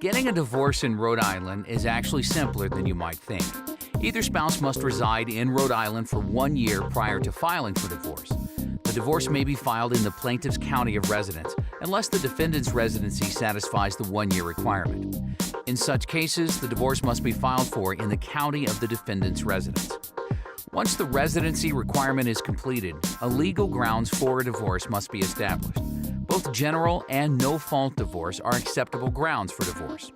Getting a divorce in Rhode Island is actually simpler than you might think. Either spouse must reside in Rhode Island for 1 year prior to filing for divorce. The divorce may be filed in the plaintiff's county of residence unless the defendant's residency satisfies the 1-year requirement. In such cases, the divorce must be filed for in the county of the defendant's residence. Once the residency requirement is completed, a legal grounds for a divorce must be established. Both general and no-fault divorce are acceptable grounds for divorce.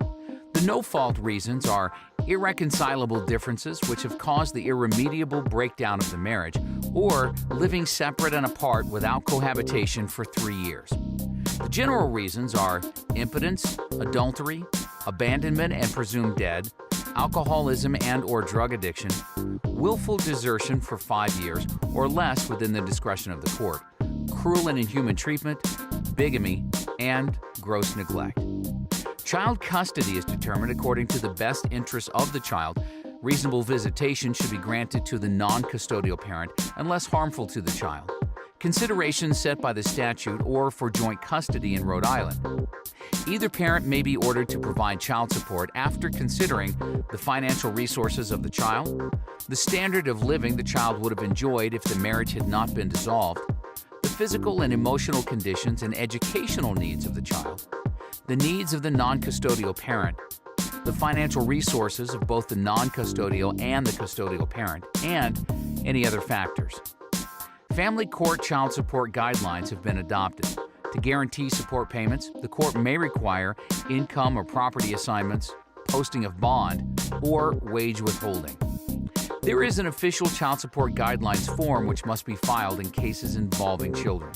The no-fault reasons are irreconcilable differences which have caused the irremediable breakdown of the marriage, or living separate and apart without cohabitation for 3 years. The general reasons are impotence, adultery, abandonment and presumed dead, alcoholism and/or drug addiction, willful desertion for 5 years or less within the discretion of the court, cruel and inhuman treatment, bigamy, and gross neglect. Child custody is determined according to the best interests of the child. Reasonable visitation should be granted to the non-custodial parent unless harmful to the child. Considerations set by the statute or for joint custody in Rhode Island. Either parent may be ordered to provide child support after considering the financial resources of the child, the standard of living the child would have enjoyed if the marriage had not been dissolved, the physical and emotional conditions and educational needs of the child, the needs of the non-custodial parent, the financial resources of both the non-custodial and the custodial parent, and any other factors. Family court child support guidelines have been adopted. To guarantee support payments, the court may require income or property assignments, posting of bond, or wage withholding. There is an official child support guidelines form which must be filed in cases involving children.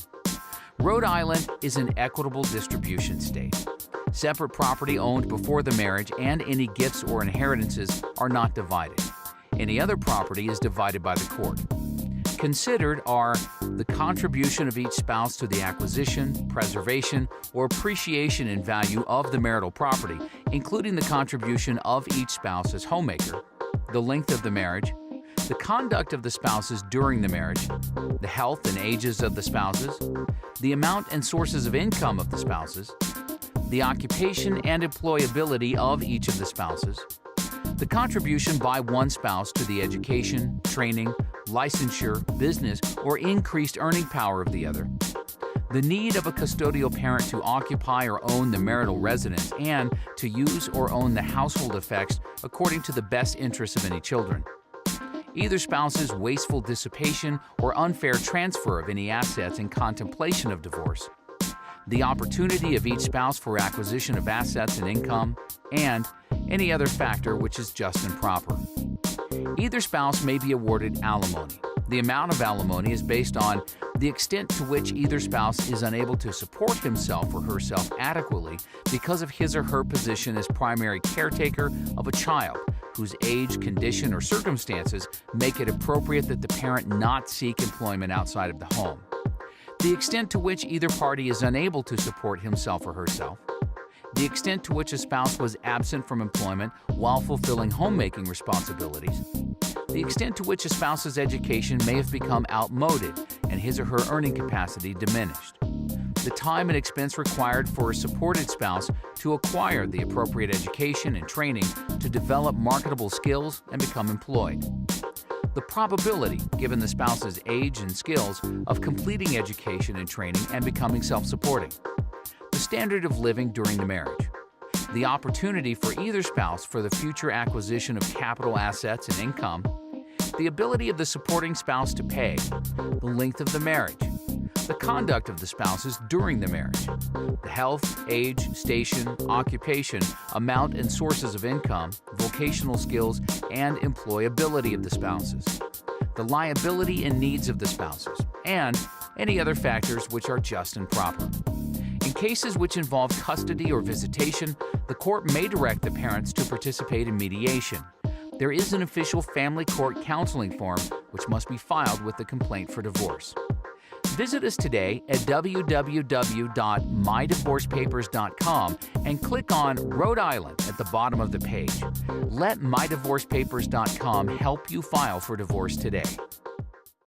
Rhode Island is an equitable distribution state. Separate property owned before the marriage and any gifts or inheritances are not divided. Any other property is divided by the court. Considered are the contribution of each spouse to the acquisition, preservation, or appreciation in value of the marital property, including the contribution of each spouse as homemaker, the length of the marriage, the conduct of the spouses during the marriage, the health and ages of the spouses, the amount and sources of income of the spouses, the occupation and employability of each of the spouses, the contribution by one spouse to the education, training, licensure, business, or increased earning power of the other, the need of a custodial parent to occupy or own the marital residence and to use or own the household effects according to the best interests of any children, either spouse's wasteful dissipation or unfair transfer of any assets in contemplation of divorce, the opportunity of each spouse for acquisition of assets and income, and any other factor which is just and proper. Either spouse may be awarded alimony. The amount of alimony is based on the extent to which either spouse is unable to support himself or herself adequately because of his or her position as primary caretaker of a child whose age, condition, or circumstances make it appropriate that the parent not seek employment outside of the home. The extent to which either party is unable to support himself or herself, the extent to which a spouse was absent from employment while fulfilling homemaking responsibilities, the extent to which a spouse's education may have become outmoded and his or her earning capacity diminished, the time and expense required for a supported spouse to acquire the appropriate education and training to develop marketable skills and become employed, the probability, given the spouse's age and skills, of completing education and training and becoming self-supporting, the standard of living during the marriage, the opportunity for either spouse for the future acquisition of capital assets and income, the ability of the supporting spouse to pay, the length of the marriage, the conduct of the spouses during the marriage, the health, age, station, occupation, amount and sources of income, vocational skills, and employability of the spouses, the liability and needs of the spouses, and any other factors which are just and proper. In cases which involve custody or visitation, the court may direct the parents to participate in mediation. There is an official family court counseling form which must be filed with the complaint for divorce. Visit us today at www.mydivorcepapers.com and click on Rhode Island at the bottom of the page. Let mydivorcepapers.com help you file for divorce today.